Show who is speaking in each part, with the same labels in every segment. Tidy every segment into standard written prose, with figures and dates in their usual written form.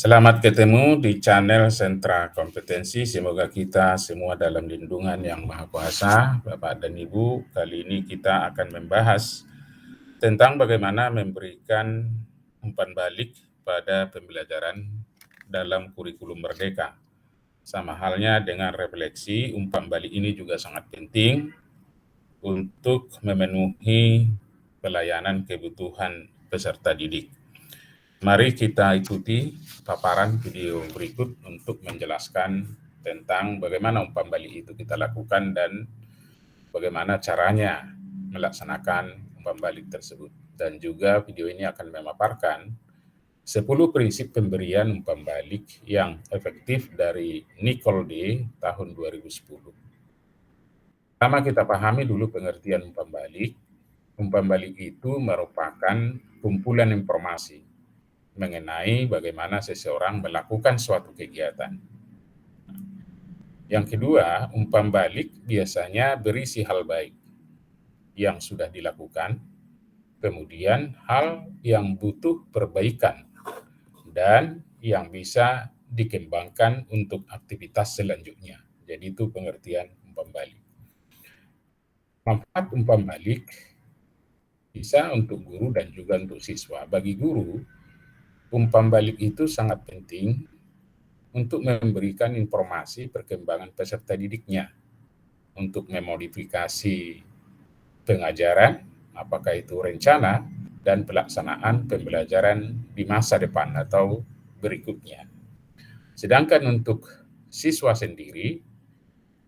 Speaker 1: Selamat ketemu di channel Sentra Kompetensi. Semoga kita semua dalam lindungan Yang Maha Kuasa. Bapak dan Ibu, kali ini kita akan membahas tentang bagaimana memberikan umpan balik pada pembelajaran dalam kurikulum Merdeka. Sama halnya dengan refleksi, umpan balik ini juga sangat penting untuk memenuhi pelayanan kebutuhan peserta didik. Mari kita ikuti paparan video berikut untuk menjelaskan tentang bagaimana umpan balik itu kita lakukan dan bagaimana caranya melaksanakan umpan balik tersebut. Dan juga video ini akan memaparkan 10 prinsip pemberian umpan balik yang efektif dari Nicole D. tahun 2010. Pertama kita pahami dulu pengertian umpan balik. Umpan balik itu merupakan kumpulan informasi mengenai bagaimana seseorang melakukan suatu kegiatan. Yang kedua, umpan balik biasanya berisi hal baik yang sudah dilakukan, kemudian hal yang butuh perbaikan, dan yang bisa dikembangkan untuk aktivitas selanjutnya. Jadi itu pengertian umpan balik. Manfaat umpan balik bisa untuk guru dan juga untuk siswa. Bagi guru, umpan balik itu sangat penting untuk memberikan informasi perkembangan peserta didiknya, untuk memodifikasi pengajaran, apakah itu rencana dan pelaksanaan pembelajaran di masa depan atau berikutnya. Sedangkan untuk siswa sendiri,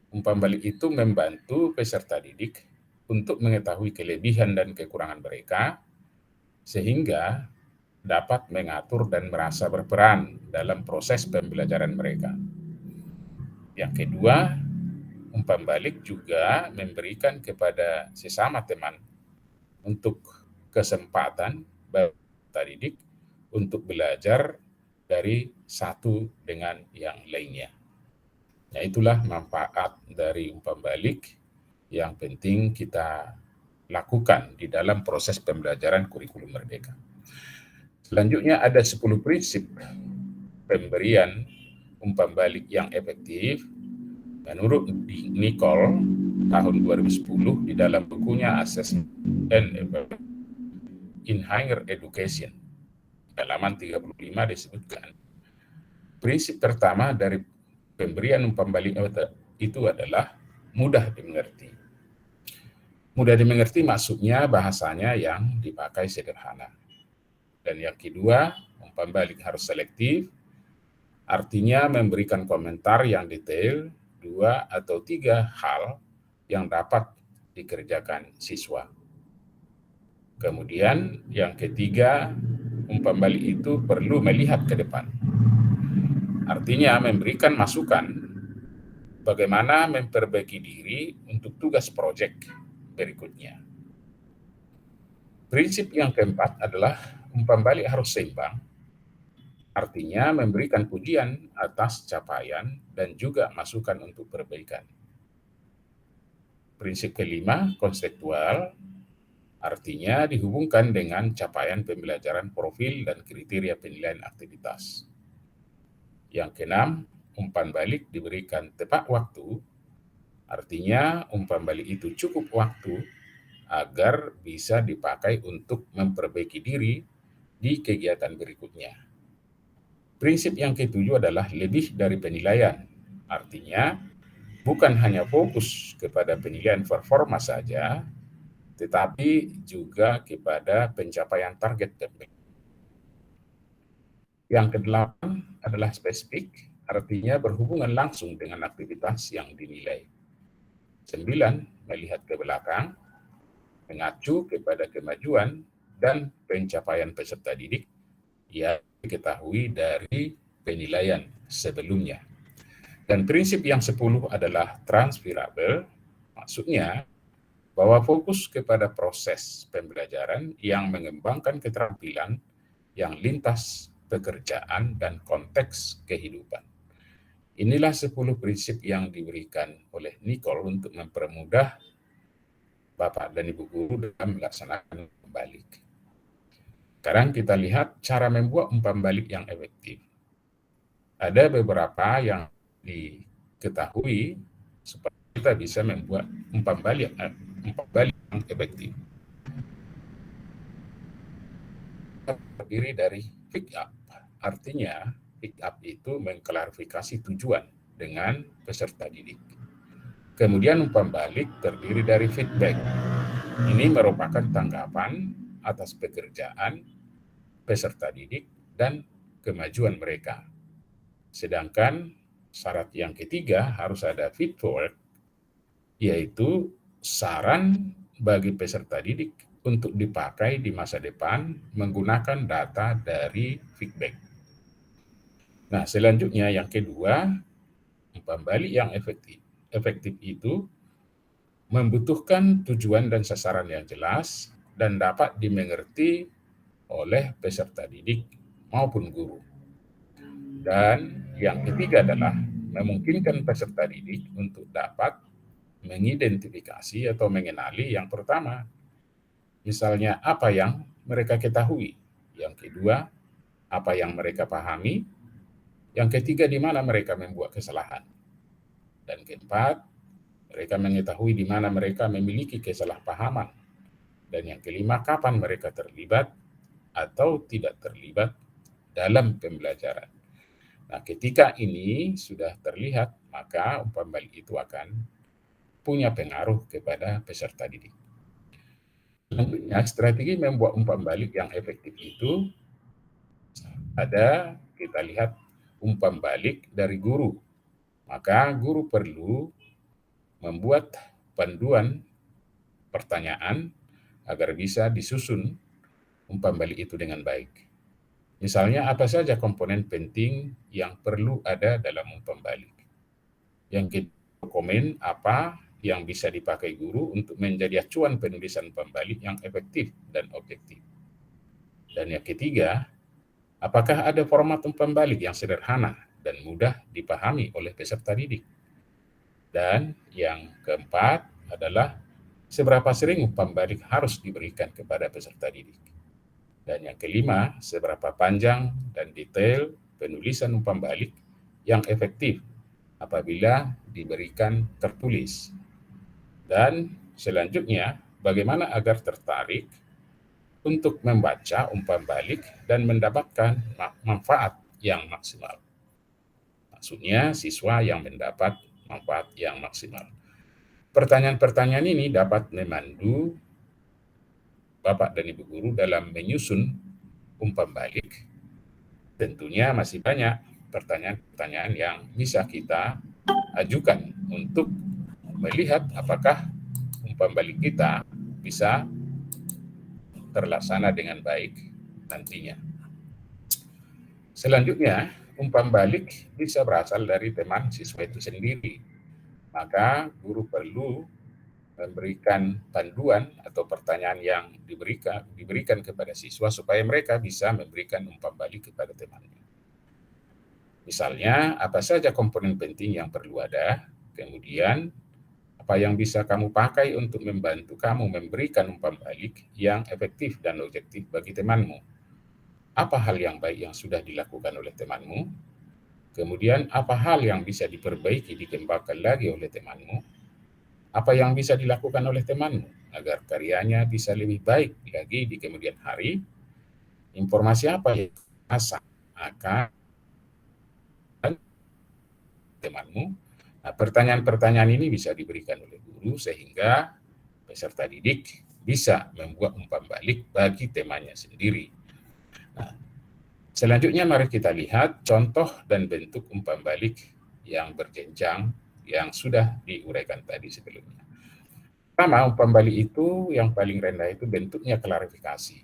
Speaker 1: umpan balik itu membantu peserta didik untuk mengetahui kelebihan dan kekurangan mereka, sehingga dapat mengatur dan merasa berperan dalam proses pembelajaran mereka. Yang kedua, umpan balik juga memberikan kepada sesama teman untuk kesempatan peserta didik untuk belajar dari satu dengan yang lainnya. Nah, itulah manfaat dari umpan balik yang penting kita lakukan di dalam proses pembelajaran kurikulum Merdeka. Selanjutnya ada 10 prinsip pemberian umpan balik yang efektif menurut Nicole tahun 2010 di dalam bukunya Assessment and Evaluation in Higher Education. Halaman 35 disebutkan, prinsip pertama dari pemberian umpan balik itu adalah mudah dimengerti. Mudah dimengerti maksudnya bahasanya yang dipakai sederhana. Dan yang kedua, umpan balik harus selektif, artinya memberikan komentar yang detail, 2 atau 3 hal yang dapat dikerjakan siswa. Kemudian yang ketiga, umpan balik itu perlu melihat ke depan. Artinya memberikan masukan bagaimana memperbaiki diri untuk tugas proyek berikutnya. Prinsip yang keempat adalah umpan balik harus seimbang, artinya memberikan pujian atas capaian dan juga masukan untuk perbaikan. Prinsip kelima, konseptual, artinya dihubungkan dengan capaian pembelajaran profil dan kriteria penilaian aktivitas. Yang keenam, umpan balik diberikan tepat waktu, artinya umpan balik itu cukup waktu agar bisa dipakai untuk memperbaiki diri di kegiatan berikutnya. Prinsip yang ketujuh adalah lebih dari penilaian, artinya bukan hanya fokus kepada penilaian performa saja, tetapi juga kepada pencapaian target tertentu. Yang kedelapan adalah spesifik, artinya berhubungan langsung dengan aktivitas yang dinilai. 9, melihat ke belakang, mengacu kepada kemajuan dan pencapaian peserta didik yang diketahui dari penilaian sebelumnya. Dan prinsip yang 10 adalah transferable, maksudnya bahwa fokus kepada proses pembelajaran yang mengembangkan keterampilan yang lintas pekerjaan dan konteks kehidupan. Inilah 10 prinsip yang diberikan oleh Nicole untuk mempermudah Bapak dan Ibu guru dalam melaksanakan umpan balik. Sekarang kita lihat cara membuat umpan balik yang efektif. ada beberapa yang diketahui supaya kita bisa membuat umpan balik yang efektif. Terdiri dari pick up. Artinya, pick up itu mengklarifikasi tujuan dengan peserta didik. Kemudian umpan balik terdiri dari feedback. Ini merupakan tanggapan atas pekerjaan peserta didik dan kemajuan mereka. Sedangkan syarat yang ketiga harus ada feedback, yaitu saran bagi peserta didik untuk dipakai di masa depan menggunakan data dari feedback. Nah, selanjutnya yang kedua, umpan balik yang efektif. Efektif itu membutuhkan tujuan dan sasaran yang jelas dan dapat dimengerti oleh peserta didik maupun guru. Dan yang ketiga adalah memungkinkan peserta didik untuk dapat mengidentifikasi atau mengenali yang pertama, misalnya apa yang mereka ketahui. Yang kedua, apa yang mereka pahami. Yang ketiga, di mana mereka membuat kesalahan. Dan keempat, mereka mengetahui di mana mereka memiliki kesalahpahaman. Dan yang kelima, kapan mereka terlibat atau tidak terlibat dalam pembelajaran. Nah, ketika ini sudah terlihat, maka umpan balik itu akan punya pengaruh kepada peserta didik. Selanjutnya, strategi membuat umpan balik yang efektif itu ada, kita lihat umpan balik dari guru. Maka guru perlu membuat panduan pertanyaan agar bisa disusun umpan balik itu dengan baik. Misalnya, apa saja komponen penting yang perlu ada dalam umpan balik. Yang kedua, komen apa yang bisa dipakai guru untuk menjadi acuan penulisan umpan balik yang efektif dan objektif. Dan yang ketiga, apakah ada format umpan balik yang sederhana dan mudah dipahami oleh peserta didik. Dan yang keempat adalah seberapa sering umpan balik harus diberikan kepada peserta didik. Dan yang kelima, seberapa panjang dan detail penulisan umpan balik yang efektif apabila diberikan tertulis. Dan selanjutnya, bagaimana agar tertarik untuk membaca umpan balik dan mendapatkan manfaat yang maksimal. Maksudnya, siswa yang mendapat manfaat yang maksimal. Pertanyaan-pertanyaan ini dapat memandu Bapak dan Ibu guru dalam menyusun umpan balik. Tentunya masih banyak pertanyaan-pertanyaan yang bisa kita ajukan untuk melihat apakah umpan balik kita bisa terlaksana dengan baik nantinya. Selanjutnya, umpan balik bisa berasal dari teman siswa itu sendiri. Maka guru perlu memberikan panduan atau pertanyaan yang diberikan kepada siswa supaya mereka bisa memberikan umpan balik kepada temannya. Misalnya, apa saja komponen penting yang perlu ada, kemudian apa yang bisa kamu pakai untuk membantu kamu memberikan umpan balik yang efektif dan objektif bagi temanmu. Apa hal yang baik yang sudah dilakukan oleh temanmu? Kemudian, apa hal yang bisa diperbaiki, dikembangkan lagi oleh temanmu? Apa yang bisa dilakukan oleh temanmu agar karyanya bisa lebih baik lagi di kemudian hari? Informasi apa yang akan temanmu? Nah, pertanyaan-pertanyaan ini bisa diberikan oleh guru sehingga peserta didik bisa membuat umpan balik bagi temannya sendiri. Nah, selanjutnya mari kita lihat contoh dan bentuk umpan balik yang berjenjang yang sudah diuraikan tadi sebelumnya. Pertama, umpan balik itu yang paling rendah itu bentuknya klarifikasi.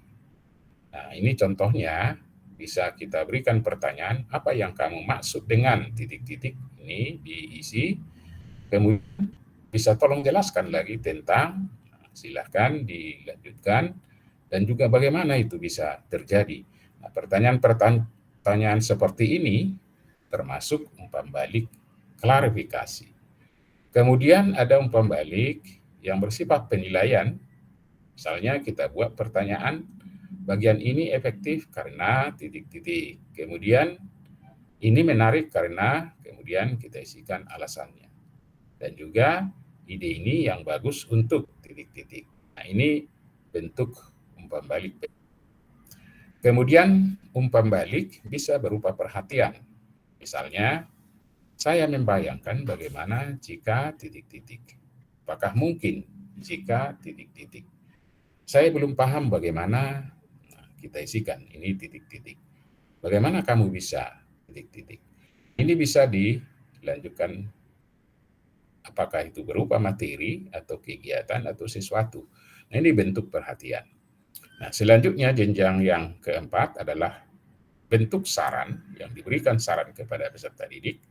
Speaker 1: Nah, ini contohnya bisa kita berikan pertanyaan, apa yang kamu maksud dengan titik-titik ini diisi, kemudian bisa tolong jelaskan lagi tentang, silahkan dilanjutkan, dan juga bagaimana itu bisa terjadi. Nah, pertanyaan seperti ini termasuk umpan balik klarifikasi. Kemudian ada umpan balik yang bersifat penilaian. Misalnya kita buat pertanyaan, bagian ini efektif karena titik-titik. Kemudian Ini menarik karena kemudian kita isikan alasannya. Dan juga ide ini yang bagus untuk titik-titik. Nah, ini bentuk umpan balik. Kemudian umpan balik bisa berupa perhatian. Misalnya, saya membayangkan bagaimana jika titik-titik. Apakah mungkin jika titik-titik. Saya belum paham bagaimana, nah, kita isikan ini titik-titik. Bagaimana kamu bisa titik-titik. Ini bisa dilanjutkan apakah itu berupa materi atau kegiatan atau sesuatu. Nah, ini bentuk perhatian. Nah, selanjutnya jenjang yang keempat adalah bentuk saran yang diberikan saran kepada peserta didik.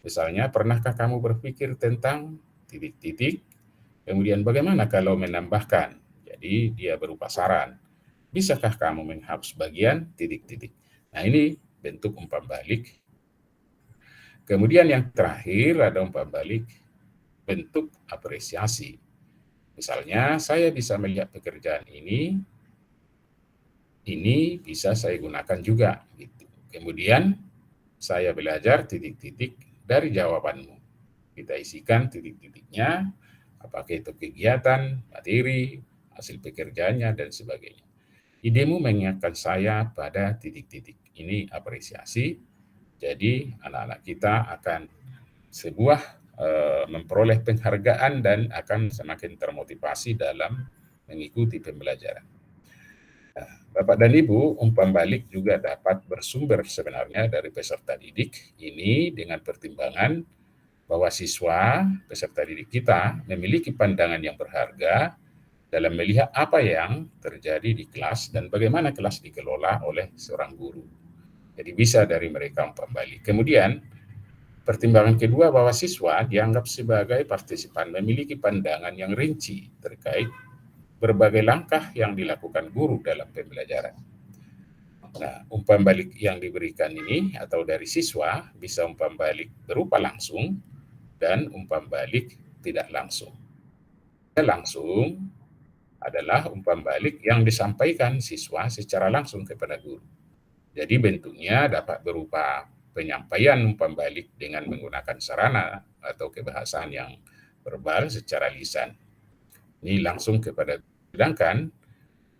Speaker 1: Misalnya, pernahkah kamu berpikir tentang titik-titik? Kemudian bagaimana kalau menambahkan? Jadi dia berupa saran. Bisakah kamu menghapus bagian titik-titik? Nah, ini bentuk umpan balik. Kemudian yang terakhir ada umpan balik bentuk apresiasi. Misalnya, saya bisa melihat pekerjaan ini bisa saya gunakan juga. Gitu. Kemudian, saya belajar titik-titik dari jawabanmu. Kita isikan titik-titiknya, apakah itu kegiatan, materi, hasil pekerjaannya, dan sebagainya. Idemu mengingatkan saya pada titik-titik. Ini apresiasi. Jadi, anak-anak kita akan memperoleh penghargaan dan akan semakin termotivasi dalam mengikuti pembelajaran. Nah, Bapak dan Ibu, umpan balik juga dapat bersumber sebenarnya dari peserta didik ini dengan pertimbangan bahwa siswa peserta didik kita memiliki pandangan yang berharga dalam melihat apa yang terjadi di kelas dan bagaimana kelas dikelola oleh seorang guru. Jadi bisa dari mereka umpan balik. Kemudian pertimbangan kedua bahwa siswa dianggap sebagai partisipan memiliki pandangan yang rinci terkait berbagai langkah yang dilakukan guru dalam pembelajaran. Nah, umpan balik yang diberikan ini atau dari siswa bisa umpan balik berupa langsung dan umpan balik tidak langsung. Langsung adalah umpan balik yang disampaikan siswa secara langsung kepada guru. Jadi bentuknya dapat berupa penyampaian umpan balik dengan menggunakan sarana atau kebahasaan yang verbal secara lisan. Ini langsung kepada, sedangkan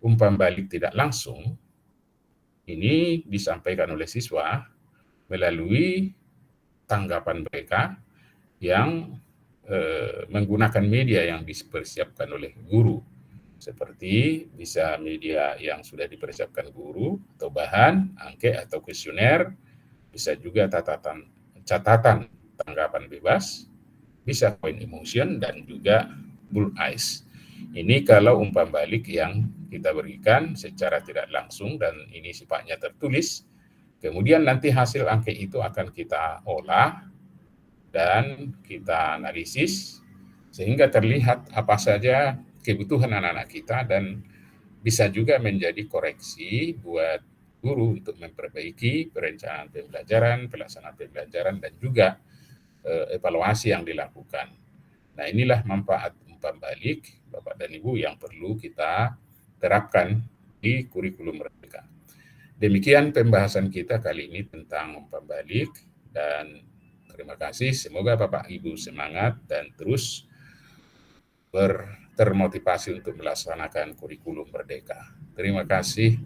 Speaker 1: umpan balik tidak langsung ini disampaikan oleh siswa melalui tanggapan mereka yang menggunakan media yang dipersiapkan oleh guru. Seperti bisa media yang sudah dipersiapkan guru atau bahan, angke atau kuesioner, bisa juga catatan tanggapan bebas, bisa point emotion dan juga bull eyes. Ini kalau umpan balik yang kita berikan secara tidak langsung dan ini sifatnya tertulis. Kemudian nanti hasil angke itu akan kita olah dan kita analisis sehingga terlihat apa saja kebutuhan anak-anak kita dan bisa juga menjadi koreksi buat guru untuk memperbaiki perencanaan pembelajaran, pelaksanaan pembelajaran, dan juga evaluasi yang dilakukan. Nah, inilah manfaat umpan balik, Bapak dan Ibu, yang perlu kita terapkan di kurikulum Merdeka. Demikian pembahasan kita kali ini tentang umpan balik, dan terima kasih. Semoga Bapak Ibu semangat dan terus termotivasi untuk melaksanakan kurikulum Merdeka. Terima kasih.